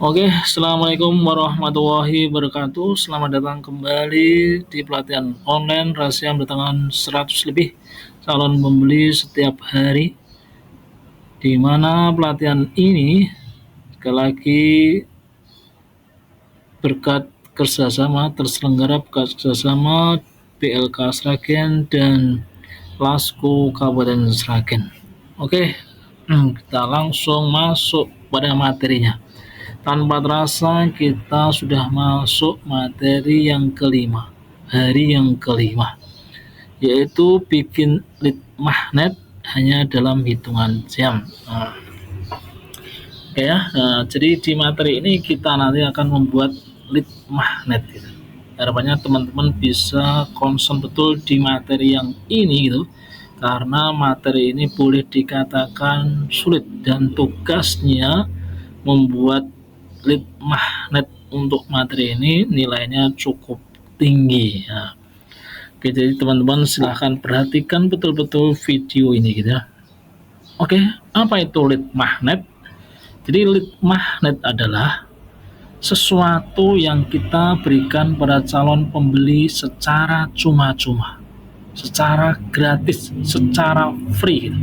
Oke, assalamualaikum warahmatullahi wabarakatuh. Selamat datang kembali di pelatihan online rahasia mendatangkan 100 lebih calon pembeli setiap hari. Di mana pelatihan ini sekali lagi berkat terselenggara kerjasama BLK Sragen dan Lasko Kabupaten Sragen. Oke, kita langsung masuk pada materinya. Tanpa terasa kita sudah masuk materi yang kelima, hari yang kelima, yaitu bikin lead magnet hanya dalam hitungan jam. Oke ya, jadi di materi ini kita nanti akan membuat lead magnet gitu. Harapannya teman-teman bisa concern betul di materi yang ini gitu, karena materi ini boleh dikatakan sulit dan tugasnya membuat lead magnet untuk materi ini nilainya cukup tinggi ya. Oke, jadi teman-teman silahkan perhatikan betul-betul video ini gitu ya. Oke, apa itu lead magnet? Jadi lead magnet adalah sesuatu yang kita berikan pada calon pembeli secara cuma-cuma, secara gratis, secara free gitu.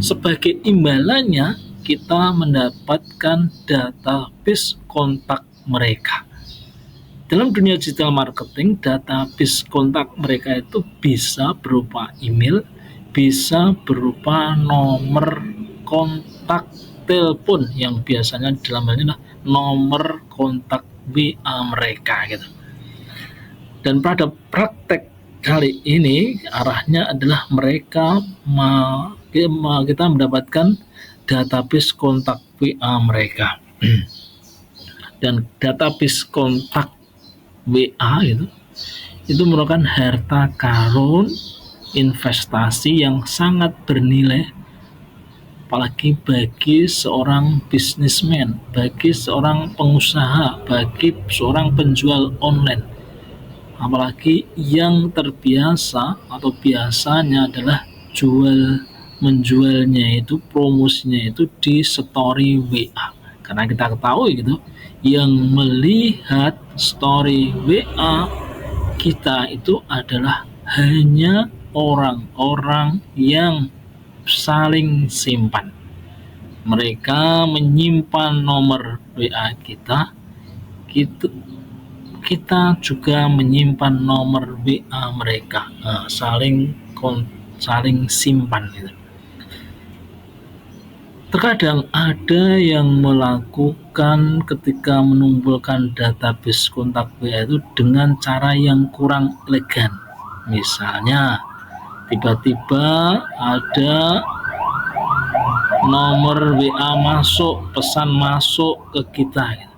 Sebagai imbalannya kita mendapatkan database kontak mereka. Dalam dunia digital marketing, database kontak mereka itu bisa berupa email, bisa berupa nomor kontak telepon yang biasanya dalam hal ini adalah nomor kontak WA mereka gitu. Dan pada praktek kali ini arahnya adalah mereka kita mendapatkan database kontak WA mereka. Dan database kontak WA itu merupakan harta karun investasi yang sangat bernilai, apalagi bagi seorang bisnismen, bagi seorang pengusaha, bagi seorang penjual online, apalagi yang terbiasa atau biasanya adalah menjualnya itu, promosinya itu di story WA. Karena kita ketahui gitu, yang melihat story WA kita itu adalah hanya orang-orang yang saling simpan. Mereka menyimpan nomor WA kita, kita juga menyimpan nomor WA mereka, saling simpan gitu. Terkadang ada yang melakukan ketika mengumpulkan database kontak WA itu dengan cara yang kurang elegan. Misalnya, tiba-tiba ada nomor WA masuk, pesan masuk ke kita.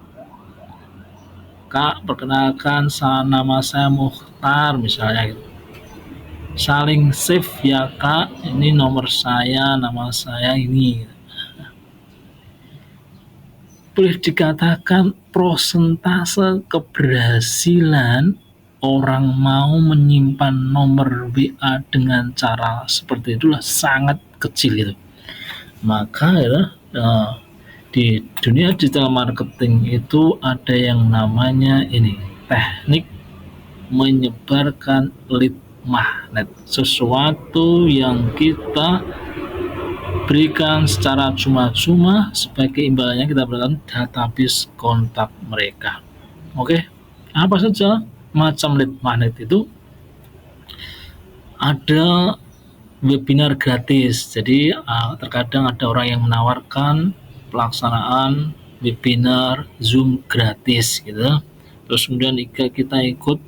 Kak, perkenalkan nama saya Mukhtar misalnya gitu. Saling save ya Kak, ini nomor saya, nama saya ini. Boleh dikatakan prosentase keberhasilan orang mau menyimpan nomor WA dengan cara seperti itulah sangat kecil gitu. Maka di dunia digital marketing itu ada yang namanya teknik menyebarkan lead magnet, sesuatu yang kita berikan secara cuma-cuma, sebagai imbalannya kita berikan database kontak mereka. Oke, apa saja macam lead magnet itu? Ada webinar gratis, jadi terkadang ada orang yang menawarkan pelaksanaan webinar Zoom gratis gitu. Terus kemudian kita ikut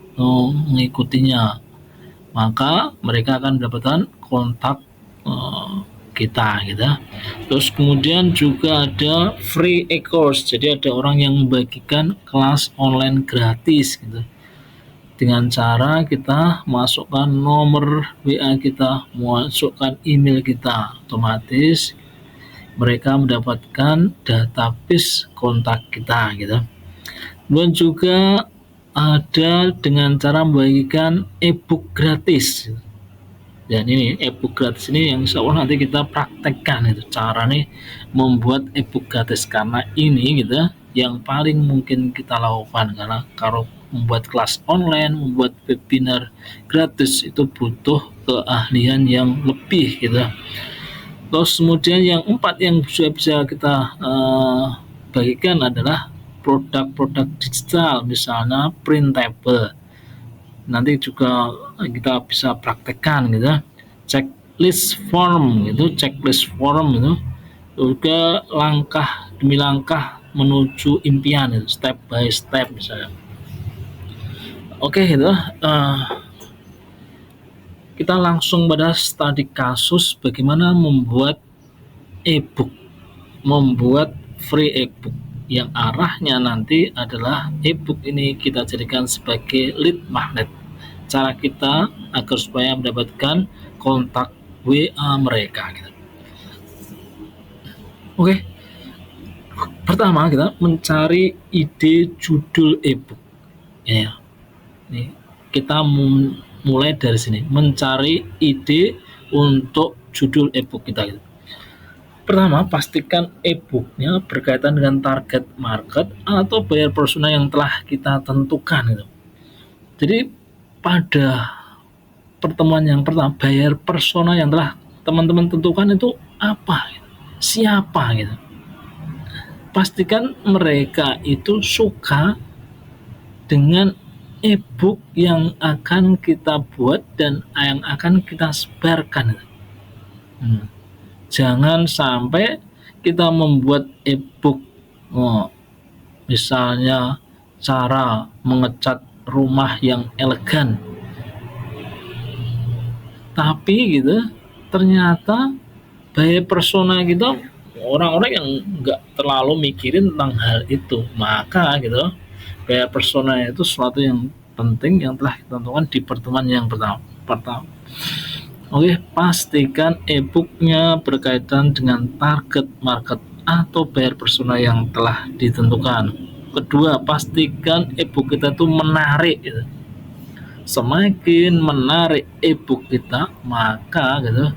mengikutinya, maka mereka akan mendapatkan kontak kita gitu. Terus kemudian juga ada free e-course, jadi ada orang yang membagikan kelas online gratis gitu, dengan cara kita masukkan nomor WA kita, masukkan email kita, otomatis mereka mendapatkan database kontak kita gitu. Dan juga ada dengan cara membagikan e-book gratis. Dan ini e-book gratis ini yang insya Allah nanti kita praktekkan itu cara nih membuat e-book gratis, karena ini gitu yang paling mungkin kita lakukan, karena kalau membuat kelas online, membuat webinar gratis itu butuh keahlian yang lebih gitu. Terus kemudian yang empat yang bisa kita bagikan adalah produk-produk digital, misalnya printable. Nanti juga kita bisa praktekkan gitu, checklist form gitu, juga langkah demi langkah menuju impian gitu, step by step misalnya. Oke gitu. Kita langsung pada studi kasus bagaimana membuat e-book, membuat free e-book yang arahnya nanti adalah e-book ini kita jadikan sebagai lead magnet. Cara kita agar supaya mendapatkan kontak WA mereka gitu. Oke. Pertama kita mencari ide judul e-book. Ya. Nih, kita mulai dari sini, mencari ide untuk judul e-book kita gitu. Pertama, pastikan e-booknya berkaitan dengan target market atau buyer persona yang telah kita tentukan gitu. Jadi pada pertemuan yang pertama, buyer persona yang telah teman-teman tentukan itu apa? Siapa gitu. Pastikan mereka itu suka dengan e-book yang akan kita buat dan yang akan kita sebarkan. Jangan sampai kita membuat e-book, misalnya cara mengecat rumah yang elegan, tapi gitu ternyata buyer persona kita orang-orang yang nggak terlalu mikirin tentang hal itu. Maka gitu, buyer persona itu sesuatu yang penting yang telah ditentukan di pertemuan yang pertama. Oke, pastikan e-booknya berkaitan dengan target market atau buyer persona yang telah ditentukan. Kedua, pastikan e-book kita itu menarik gitu. Semakin menarik e-book kita, maka gitu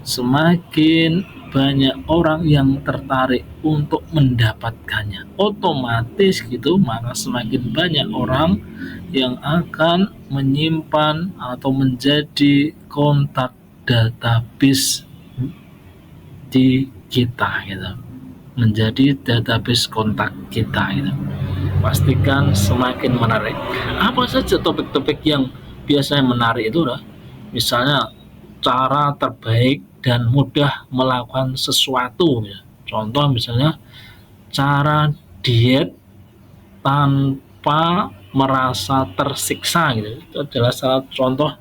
semakin banyak orang yang tertarik untuk mendapatkannya. Otomatis gitu, maka semakin banyak orang yang akan menyimpan atau menjadi kontak database di kita gitu. Menjadi database kontak kita gitu. Pastikan semakin menarik. Apa saja topik-topik yang biasanya menarik itu lah. Misalnya cara terbaik dan mudah melakukan sesuatu ya. Contoh misalnya cara diet tanpa merasa tersiksa gitu. Itu adalah salah contoh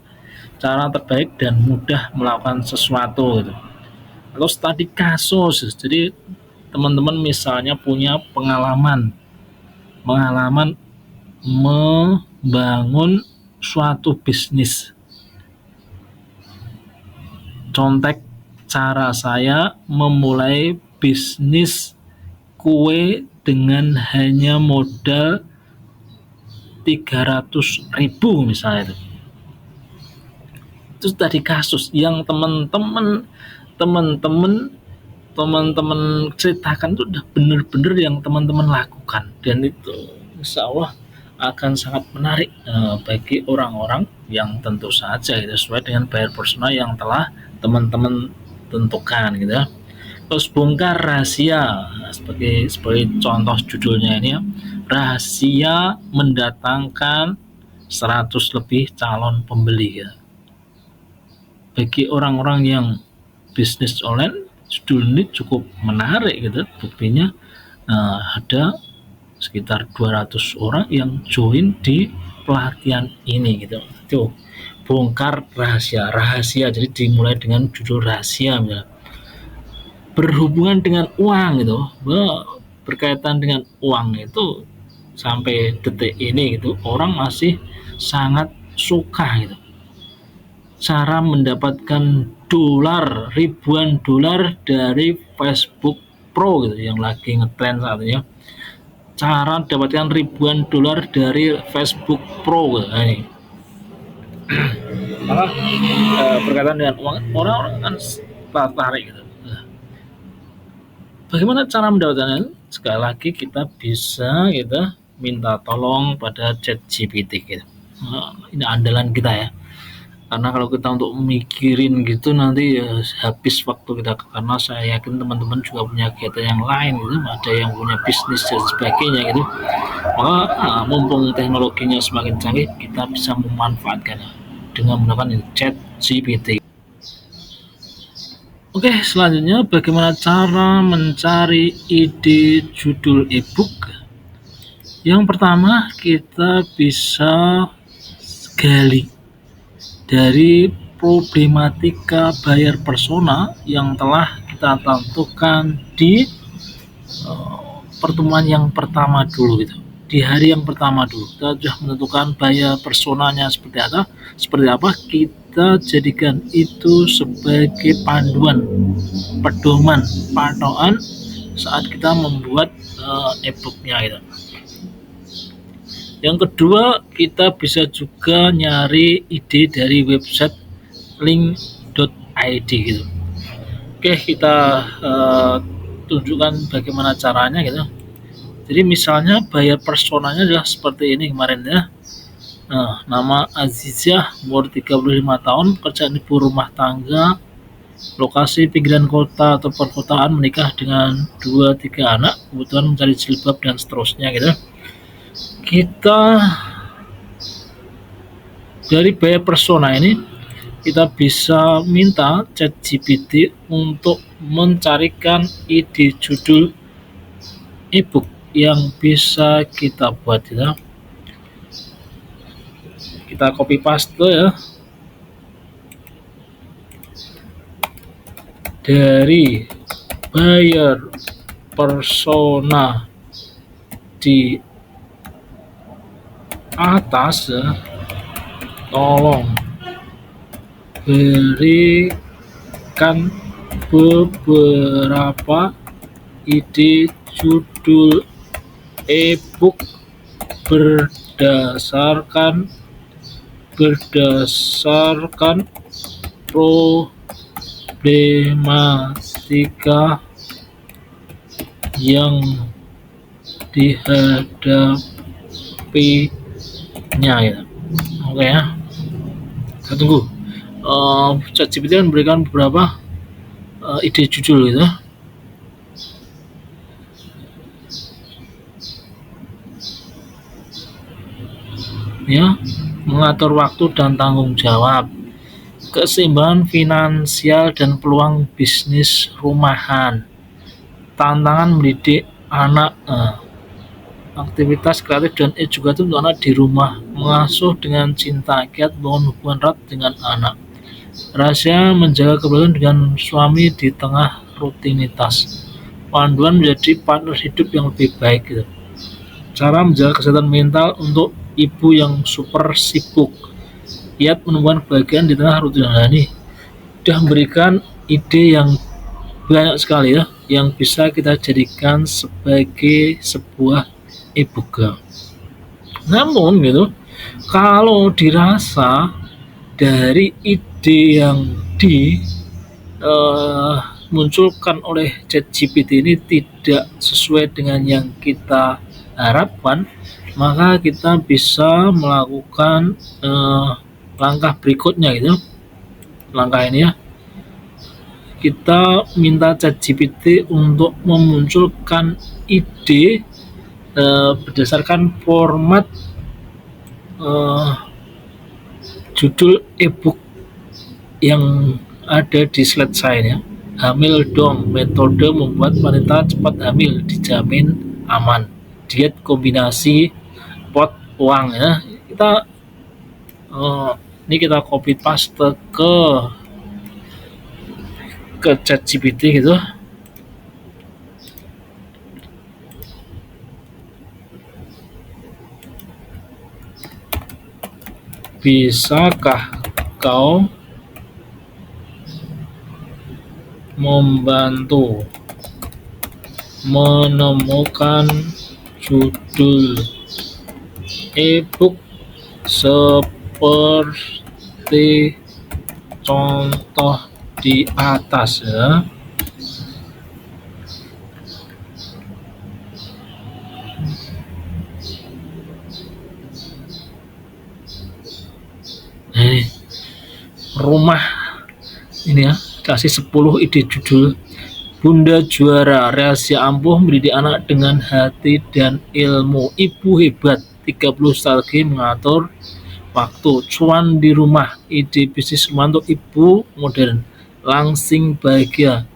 cara terbaik dan mudah melakukan sesuatu gitu. Atau studi kasus. Jadi teman-teman misalnya punya pengalaman membangun suatu bisnis. Contek cara saya memulai bisnis kue dengan hanya modal 300.000 misalnya itu tadi kasus yang teman-teman ceritakan itu udah benar-benar yang teman-teman lakukan, dan itu insya Allah akan sangat menarik bagi orang-orang yang tentu saja itu sesuai dengan buyer persona yang telah teman-teman tentukan gitu ya. Terus bongkar rahasia, sebagai contoh judulnya ini ya, rahasia mendatangkan 100 lebih calon pembeli ya. Bagi orang-orang yang bisnis online, judul ini cukup menarik gitu. Buktinya ada sekitar 200 orang yang join di pelatihan ini gitu. Tuh, bongkar rahasia. Jadi dimulai dengan judul rahasia misalnya. Berhubungan dengan uang gitu. Berkaitan dengan uang itu sampai detik ini gitu, orang masih sangat suka gitu. Cara mendapatkan ribuan dolar dari Facebook Pro gitu yang lagi ngetrend saat ini ya. Cara dapatkan ribuan dolar dari Facebook Pro gitu. Nah, ini. Maka berkaitan dengan uang, orang-orang kan tertarik gitu. Bagaimana cara mendapatkannya? sekali lagi kita bisa kita minta tolong pada ChatGPT gitu. Ini andalan kita ya. Karena kalau kita untuk mikirin gitu nanti ya habis waktu kita, karena saya yakin teman-teman juga punya kegiatan yang lain gitu, ada yang punya bisnis dan sebagainya gitu. Maka mumpung teknologinya semakin canggih, kita bisa memanfaatkannya dengan menggunakan chat GPT. Oke, selanjutnya bagaimana cara mencari ide judul ebook? Yang pertama, kita bisa gali dari problematika buyer persona yang telah kita tentukan di pertemuan yang pertama dulu gitu. Di hari yang pertama dulu kita sudah menentukan buyer personanya seperti apa, kita jadikan itu sebagai panduan, pedoman, patokan saat kita membuat e-booknya gitu. Yang kedua, kita bisa juga nyari ide dari website link.id gitu. Oke, kita tunjukkan bagaimana caranya gitu. Jadi misalnya buyer personanya adalah seperti ini kemarin ya. Nah, nama Azizah, umur 35 tahun, pekerjaan ibu rumah tangga, lokasi pinggiran kota atau perkotaan, menikah dengan 2-3 anak, kebutuhan mencari jilbab dan seterusnya gitu. Kita dari buyer persona ini kita bisa minta ChatGPT untuk mencarikan ide judul ebook yang bisa kita buat ya. Kita copy paste ya. Dari buyer persona di atas ya, tolong berikan beberapa ide judul ebook berdasarkan problematika yang dihadapinya ya. Oke ya, kita tunggu. ChatGPT memberikan beberapa ide judul gitu. Ya, mengatur waktu dan tanggung jawab, keseimbangan finansial dan peluang bisnis rumahan, tantangan mendidik anak, aktivitas kreatif dan edukatif untuk anak di rumah, mengasuh dengan cinta, kiat membangun hubungan erat dengan anak, rahasia menjaga keberagaman dengan suami di tengah rutinitas, panduan menjadi partner hidup yang lebih baik gitu. Cara menjaga kesehatan mental untuk ibu yang super sibuk, kiat menemukan kebahagiaan di tengah rutinitas. Nah, ini sudah memberikan ide yang banyak sekali ya, yang bisa kita jadikan sebagai sebuah ebook. Namun gitu, kalau dirasa dari ide yang dimunculkan oleh ChatGPT ini tidak sesuai dengan yang kita harapkan, maka kita bisa melakukan langkah berikutnya gitu. Langkah ini ya, kita minta ChatGPT untuk memunculkan ide berdasarkan format judul ebook yang ada di slide saya ya. Hamil dong, metode membuat wanita cepat hamil dijamin aman, diet kombinasi pot uang ya. Kita ini kita copy paste ke ChatGPT gitu. Bisakah kau membantu menemukan judul ebook seperti contoh di atas ya. rumah ini ya, kasih 10 ide judul. Bunda juara, rahasia ampuh mendidik anak dengan hati dan ilmu. Ibu hebat, 30 strategi mengatur waktu. Cuan di rumah, ide bisnis rumah untuk ibu modern. Langsing bahagia,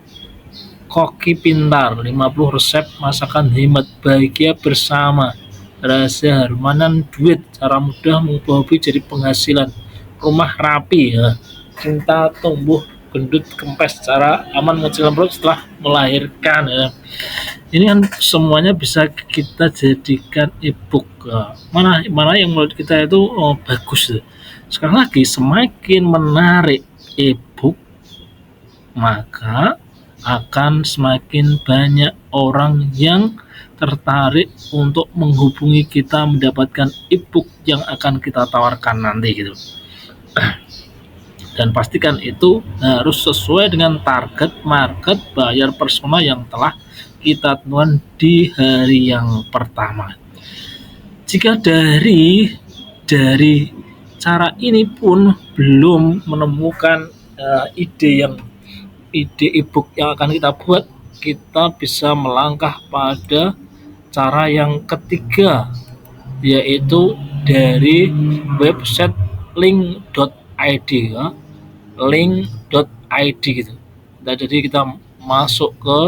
koki pintar, 50 resep masakan hemat. Bahagia bersama, rahasia harmanan duit, cara mudah mengubah hobi jadi penghasilan. Rumah rapi ya, cinta tumbuh gendut kempes, cara aman mengecilkan perut setelah melahirkan ya. Ini kan semuanya bisa kita jadikan ebook ya. Mana yang menurut kita itu bagus ya. Sekali lagi, semakin menarik ebook, maka akan semakin banyak orang yang tertarik untuk menghubungi kita mendapatkan ebook yang akan kita tawarkan nanti gitu. Dan pastikan itu harus sesuai dengan target market buyer persona yang telah kita tentukan di hari yang pertama. Jika dari cara ini pun belum menemukan ide ebook yang akan kita buat, kita bisa melangkah pada cara yang ketiga, yaitu dari website link.id ya. Link.id gitu. Nah, jadi kita masuk ke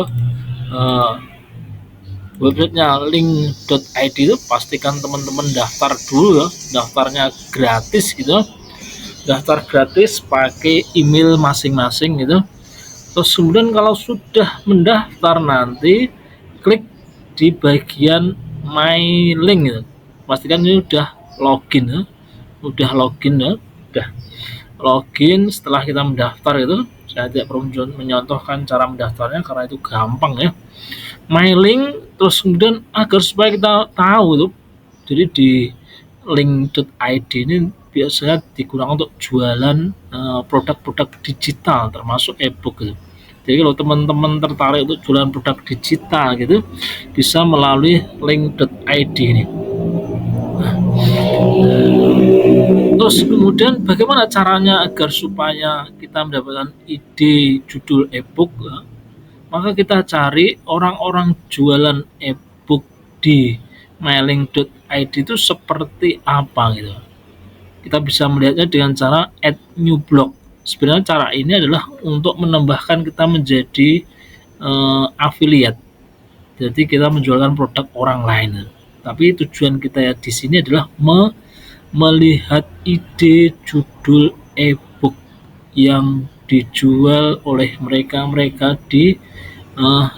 websitenya link.id itu, pastikan teman-teman daftar dulu ya, daftarnya gratis gitu, daftar gratis pakai email masing-masing gitu. Terus kemudian kalau sudah mendaftar, nanti klik di bagian my link gitu. Pastikan ini udah login ya, udah login. Setelah kita mendaftar itu, saya tidak perlu menyontohkan cara mendaftarnya karena itu gampang ya. My link, terus kemudian agar supaya kita tahu tuh, jadi di link.id ini biasanya digunakan untuk jualan produk-produk digital termasuk ebook gitu. Jadi kalau teman-teman tertarik untuk jualan produk digital gitu, bisa melalui link.id ini. Terus kemudian bagaimana caranya agar supaya kita mendapatkan ide judul ebook ya? Maka kita cari orang-orang jualan ebook di mailing.id itu seperti apa gitu. Kita bisa melihatnya dengan cara add new blog. Sebenarnya cara ini adalah untuk menambahkan kita menjadi affiliate. Jadi kita menjualkan produk orang lain. Tapi tujuan kita ya di sini adalah melihat ide judul ebook yang dijual oleh mereka di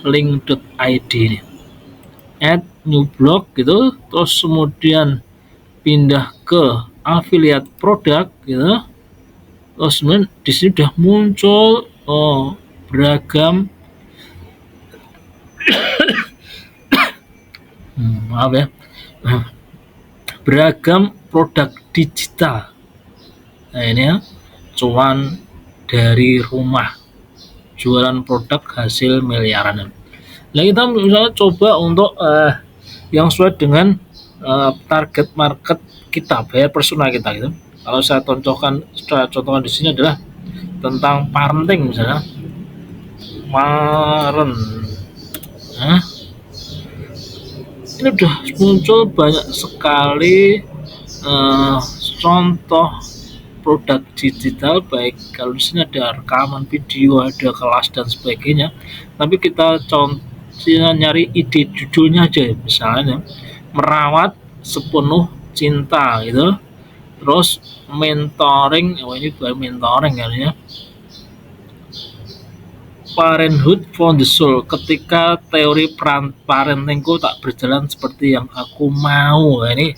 link.id ini. Add new blog gitu, terus kemudian pindah ke affiliate produk gitu. Terus kemudian di sini sudah muncul beragam beragam produk digital. Nah ini ya, cuan dari rumah, jualan produk hasil miliaran. Nah kita misalnya coba untuk yang sesuai dengan target market kita, buyer persona kita gitu. Kalau saya contohkan di sini adalah tentang parenting misalnya. Ini udah muncul banyak sekali contoh produk digital, baik kalau di sini ada rekaman video, ada kelas dan sebagainya. Tapi kita nyari ide judulnya aja, misalnya merawat sepenuh cinta gitu. Terus mentoring, ini bukan mentoring kali ya. Parenthood from the soul, ketika teori parentingku tak berjalan seperti yang aku mau. Nah, ini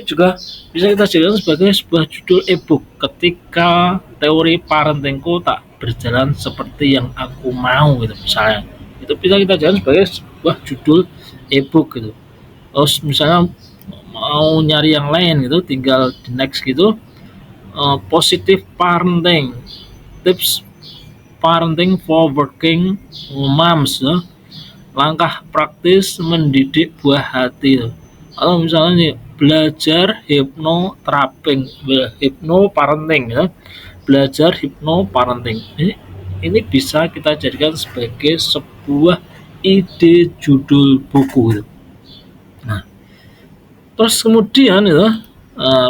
juga bisa kita jadikan sebagai sebuah judul ebook, ketika teori parentingku tak berjalan seperti yang aku mau gitu misalnya. Itu bisa kita jadikan sebagai sebuah judul ebook gitu. Terus misalnya mau nyari yang lain gitu, tinggal di next gitu. Positive parenting, tips parenting for working moms ya. Langkah praktis mendidik buah hati. Atau misalnya nih, belajar hipno parenting ya. belajar hipnoparenting. Ini bisa kita jadikan sebagai sebuah ide judul buku gitu. Nah, terus kemudian gitu,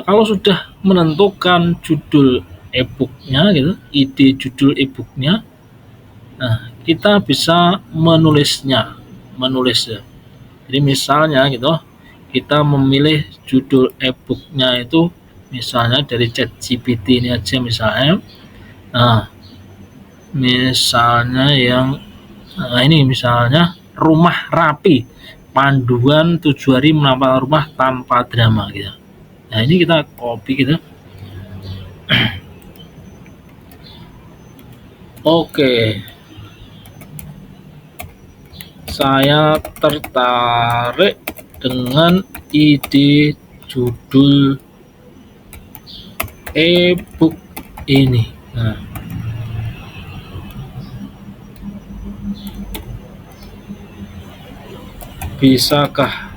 kalau sudah menentukan judul e-booknya gitu, ide judul e-booknya, nah kita bisa menulisnya, menulis ya. Jadi misalnya gitu, kita memilih judul e-booknya itu misalnya dari ChatGPT ini aja misalnya. Nah, misalnya ini misalnya Rumah Rapi, panduan 7 hari menata rumah tanpa drama gitu. Nah, ini kita copy gitu. Oke. Saya tertarik dengan ide judul e-book ini. Nah, bisakah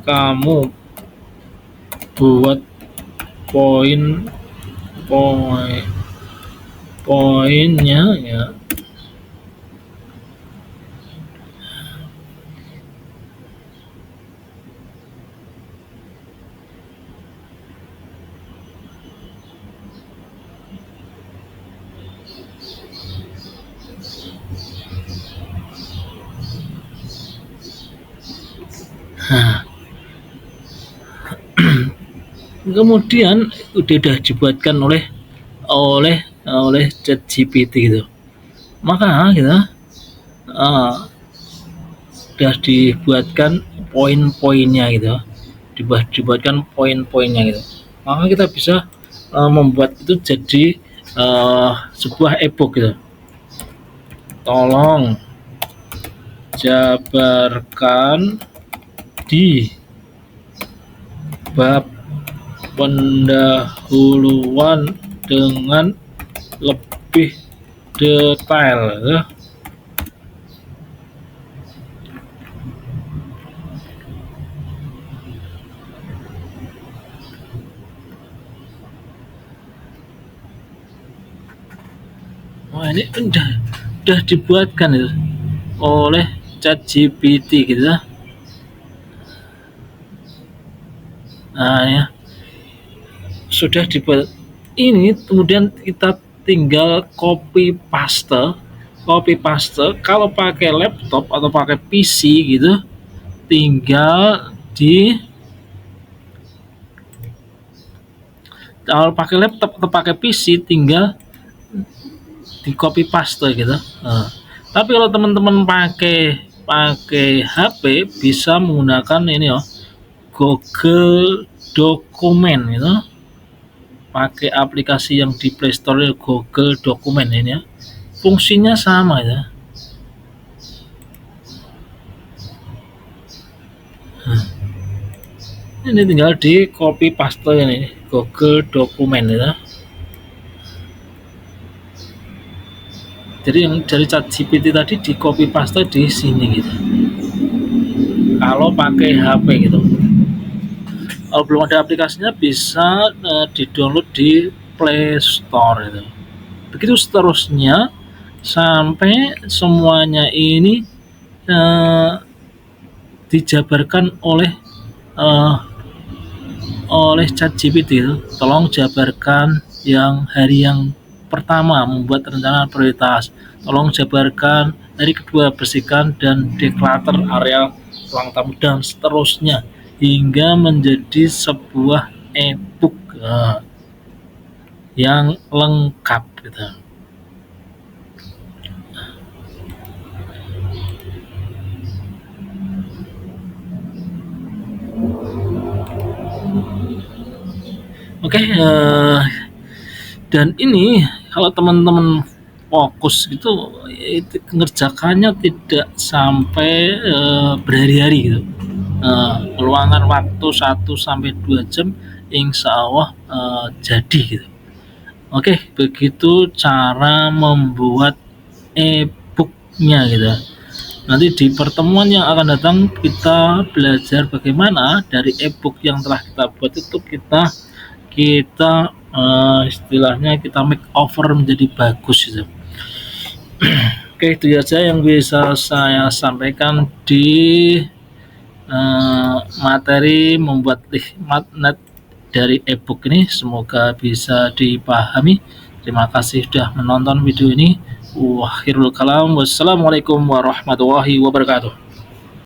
kamu buat poinnya ya? Kemudian udah dibuatkan oleh ChatGPT gitu. Maka gitu udah dibuatkan poin-poinnya gitu. Dibuatkan poin-poinnya gitu. Maka kita bisa membuat itu jadi sebuah e-book gitu. Tolong jabarkan di bab pendahuluan dengan lebih detail ya. Wah, ini udah dibuatkan itu oleh ChatGPT gitu. Nah ya, sudah dibuat ini, kemudian kita tinggal copy paste. Kalau pakai laptop atau pakai PC gitu, tinggal kalau pakai laptop atau pakai PC tinggal di copy paste gitu. Nah, tapi kalau teman-teman pakai HP bisa menggunakan ini Google Dokumen gitu. Pakai aplikasi yang di Play Store Google Dokumen ini ya. Fungsinya sama ya. Ini tinggal di copy paste ini Google Dokumen ya. Jadi yang dari ChatGPT tadi di copy paste di sini gitu. Kalau pakai HP gitu. Kalau belum ada aplikasinya bisa di-download di Play Store gitu. Begitu seterusnya sampai semuanya ini dijabarkan oleh ChatGPT itu. Tolong jabarkan hari yang pertama membuat rencana prioritas. Tolong jabarkan hari kedua bersihkan dan declutter area ruang tamu dan seterusnya hingga menjadi sebuah e-book yang lengkap gitu. Oke, dan ini kalau teman-teman fokus gitu, itu mengerjakannya tidak sampai berhari-hari gitu. Peluangan waktu 1-2 jam insya Allah jadi gitu. Oke, begitu cara membuat e-booknya gitu. Nanti di pertemuan yang akan datang kita belajar bagaimana dari e-book yang telah kita buat itu kita istilahnya kita make over menjadi bagus gitu. Oke, itu aja yang bisa saya sampaikan di materi membuat magnet dari ebook ini. Semoga bisa dipahami. Terima kasih sudah menonton video ini. Wassalamualaikum warahmatullahi wabarakatuh.